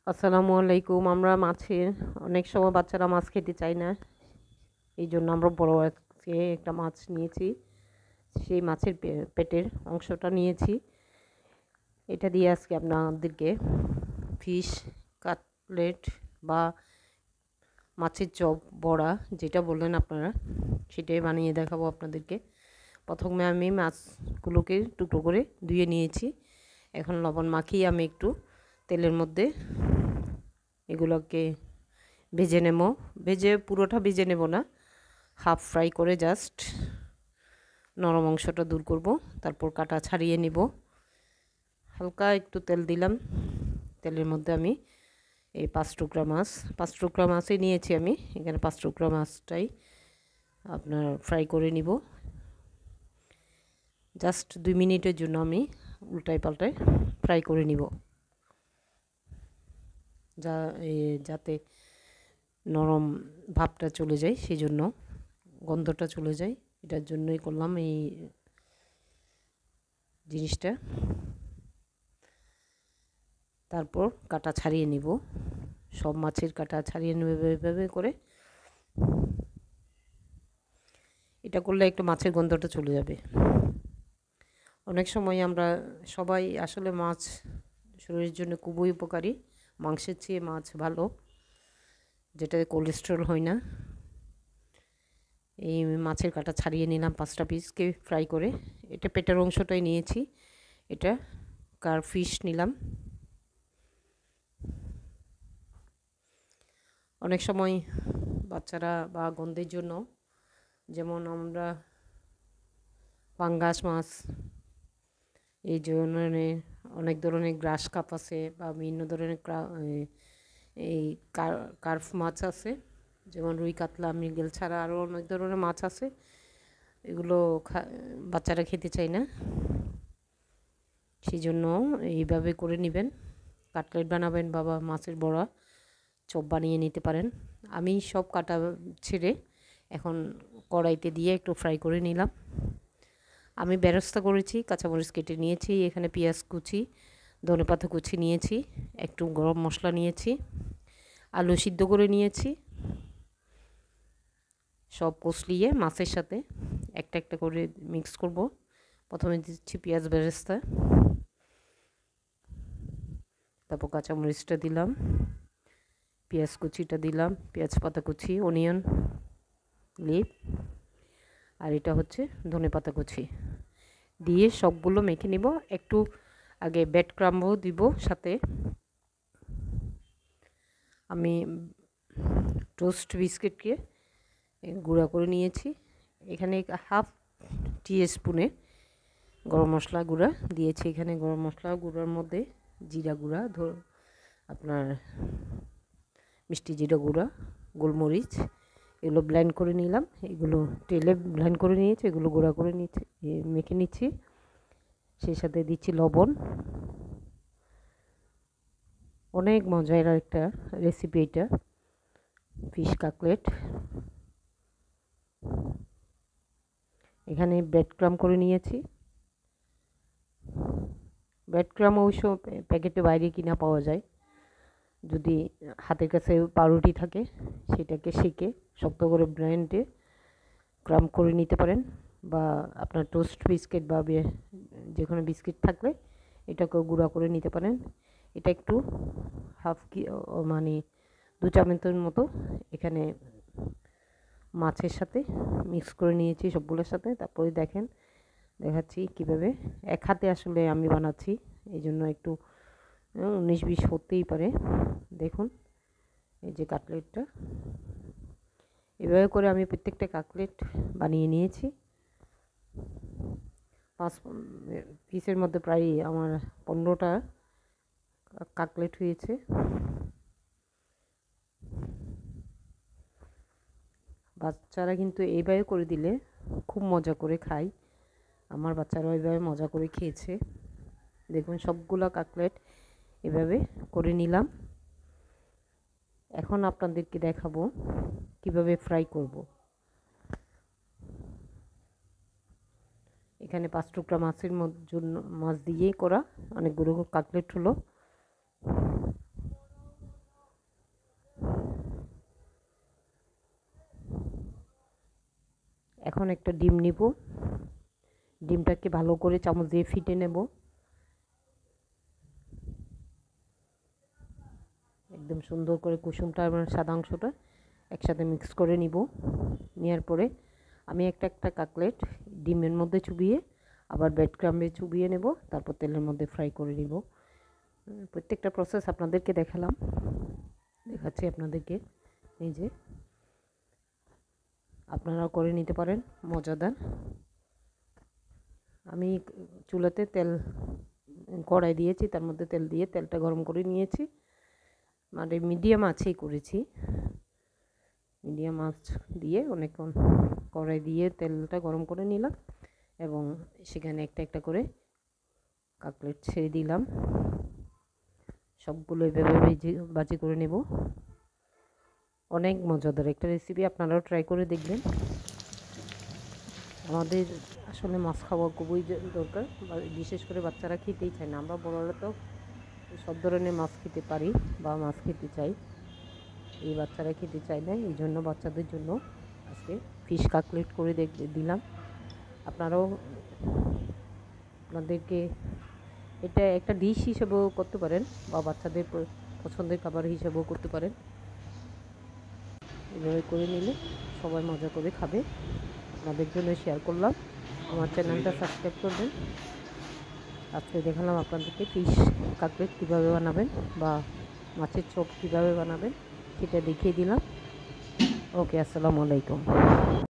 আসসালামু আলাইকুম। আমরা মাছের অনেক সময় বাচ্চারা মাছ খেতে চায় না, এই জন্য আমরা বড় আজকে একটা মাছ নিয়েছি। সেই মাছের পেটের অংশটা নিয়েছি। এটা দিয়ে আজকে আপনাদেরকে ফিশ কাটলেট বা মাছের চপ, বড়া যেটা বললেন আপনারা, সেটাই বানিয়ে দেখাবো আপনাদেরকে। প্রথমে আমি মাছগুলোকে টুকরো করে ধুয়ে নিয়েছি। এখন লবণ মাখিয়ে আমি একটু তেলের মধ্যে এগুলোকে ভেজে নেব। পুরোটা ভেজে নেব না, হাফ ফ্রাই করে জাস্ট নরম অংশটা দূর করব। তারপর কাটা ছাড়িয়ে নিব। হালকা একটু তেল দিলাম। তেলের মধ্যে আমি এই 5 টুকরা মাছই নিয়েছি আমি। এখানে 5 টুকরা মাছটাই আপনার ফ্রাই করে নিব। জাস্ট 2 মিনিটের জন্য আমি উল্টায় পাল্টায় ফ্রাই করে নিব, যাতে নরম ভাবটা চলে যায়, সেই জন্য, গন্ধটা চলে যায়, এটার জন্যই করলাম এই জিনিসটা। তারপর কাটা ছাড়িয়ে নিব, সব মাছের কাটা ছাড়িয়ে নেব এভাবে করে। এটা করলে একটু মাছের গন্ধটা চলে যাবে। অনেক সময় আমরা সবাই আসলে মাছ শরীরের জন্য খুবই উপকারী। মাংসের চেয়ে মাছ ভালো, যেটাতে কোলেস্ট্রল হয় না। এই মাছের কাটা ছাড়িয়ে নিলাম 5টা পিসকে ফ্রাই করে। এটা পেটের অংশটাই নিয়েছি। এটা কার ফিশ নিলাম। অনেক সময় বাচ্চারা বা গন্ধের জন্য, যেমন আমরা পাঙ্গাস মাছ, এই ধরনের অনেক ধরনের গ্রাস কাপ আছে বা বিভিন্ন ধরনের এই কার্ফ মাছ আছে, যেমন রুই, কাতলা, মৃগেল ছাড়া আরও অনেক ধরনের মাছ আছে। এগুলো বাচ্চারা খেতে চায় না, সেই জন্য এইভাবে করে নেবেন। কাটলেট বানাবেন বাবা, মাছের বড়া, চপ বানিয়ে নিতে পারেন। আমি সব কাটা ছেড়ে এখন কড়াইতে দিয়ে একটু ফ্রাই করে নিলাম। আমি বেরেস্তা করেছি, কাঁচামরিচ কেটে নিয়েছি, এখানে পেঁয়াজ কুচি, ধনেপাতা কুচি নিয়েছি, একটু গরম মশলা নিয়েছি, আলু সিদ্ধ করে নিয়েছি। সব কষলিয়ে মাছের সাথে একটা একটা করে মিক্স করব। প্রথমে দিচ্ছি পেঁয়াজ বেরেস্তা, তারপর কাঁচামরিচটা দিলাম, পেঁয়াজ কুচিটা দিলাম, পেঁয়াজ পাতা কুচি, অনিয়ন লিপ, আর এটা হচ্ছে ধনেপাতা কুচি দিয়ে সবগুলো মেখে নিব। একটু আগে ব্রেড ক্রাম্বও দিব সাথে। আমি টোস্ট বিস্কিটকে গুঁড়া করে নিয়েছি। এখানে হাফ টিস্পুনে গরম মশলা গুঁড়া দিয়েছি। এখানে গরম মশলা গুঁড়ার মধ্যে জিরা গুঁড়া, আপনার মিষ্টি জিরা গুঁড়া, গোলমরিচ, এগুলো ব্লেন্ড করে নিলাম। এগুলো তেলে ব্লেন্ড করে নিয়েছি, এগুলো গুঁড়া করে নিচ্ছি, মেখে নিচ্ছি। সেই সাথে দিচ্ছি লবণ। অনেক মজার একটা রেসিপি এটা, ফিশ কাটলেট। এখানে ব্রেড ক্রাম্ব করে নিয়েছি। ব্রেড ক্রাম্ব অবশ্য প্যাকেটে বাইরে কিনা পাওয়া যায়। যদি হাতের কাছে পাউরুটি থাকে, সেটাকে সেঁকে শক্ত করে ব্লেন্ডে ক্রাম্ব করে নিতে পারেন, বা আপনার টোস্ট বিস্কিট বা যে কোনো বিস্কিট থাকলে এটাকেও গুঁড়া করে নিতে পারেন। এটা একটু মানে 2 চামচের মতো এখানে মাছের সাথে মিক্স করে নিয়েছি সবগুলোর সাথে। তারপরে দেখাচ্ছি কীভাবে। এক হাতে আসলে আমি বানাচ্ছি, এই জন্য একটু 19-20 হতেই পারে। দেখুন এই যে কাটলেটটা, এভাবে করে আমি প্রত্যেকটা কাটলেট বানিয়ে নিয়েছি। 5 পিসের মধ্যে প্রায় আমার 15টা কাটলেট হয়েছে। বাচ্চারা কিন্তু এইভাবে করে দিলে খুব মজা করে খায়। আমার বাচ্চারা এইভাবে মজা করে খেয়েছে। দেখুন সবগুলো কাটলেট এভাবে করে নিলাম। এখন আপনাদেরকে দেখাবো কিভাবে ফ্রাই করব। এখানে 5 টুকরা মাছের জন্য মাছ দিয়েই করা অনেকগুলো কাটলেট হলো। এখন একটা ডিম নিব, ডিমটাকে ভালো করে চামচ দিয়ে ফেটে নেব, একদম সুন্দর করে কুসুমটা এবং সাদা অংশটা একসাথে মিক্স করে নিব। নেওয়ার পরে আমি একটা একটা কাটলেট ডিমের মধ্যে চুবিয়ে আবার ব্রেড ক্রাম্বে চুবিয়ে নেব, তারপর তেলের মধ্যে ফ্রাই করে নিব। প্রত্যেকটা প্রসেস আপনাদেরকে দেখাচ্ছি আপনাদেরকে, এই যে আপনারাও করে নিতে পারেন, মজাদার। আমি চুলাতে কড়াই দিয়েছি, তার মধ্যে তেল দিয়ে তেলটা গরম করে নিয়েছি, মানে মিডিয়াম আঁচেই করেছি। মিডিয়াম আঁচ দিয়ে অনেকক্ষণ কড়াই দিয়ে তেলটা গরম করে নিলাম এবং সেখানে একটা একটা করে কাটলেট ছেড়ে দিলাম। সবগুলো এভাবে ভাজি করে নেব। অনেক মজাদার একটা রেসিপি, আপনারাও ট্রাই করে দেখবেন। আমাদের আসলে মাছ খাওয়া খুবই দরকার, বিশেষ করে বাচ্চারা খেতেই চায় না। আমরা বড়রা তো সব ধরনের মাছ খেতে পারি বা মাছ খেতে চাই, এই বাচ্চারা খেতে চায় না। এই জন্য বাচ্চাদের জন্য আজকে ফিশ কাটলেট করে দিলাম। আপনারাও আপনাদেরকে এটা একটা ডিশ হিসেবেও করতে পারেন বা বাচ্চাদের পছন্দের খাবার হিসেবেও করতে পারেন। এভাবে করে নিলে সবাই মজা করে খাবে। আপনাদের জন্য শেয়ার করলাম। আমার চ্যানেলটা সাবস্ক্রাইব করবেন। আজকে দেখালাম আপনাদেরকে ফিশ কাটলেট কীভাবে বানাবেন বা মাছের চপ কীভাবে বানাবেন সেটা দেখিয়ে দিলাম। ওকে, আসসালামু আলাইকুম।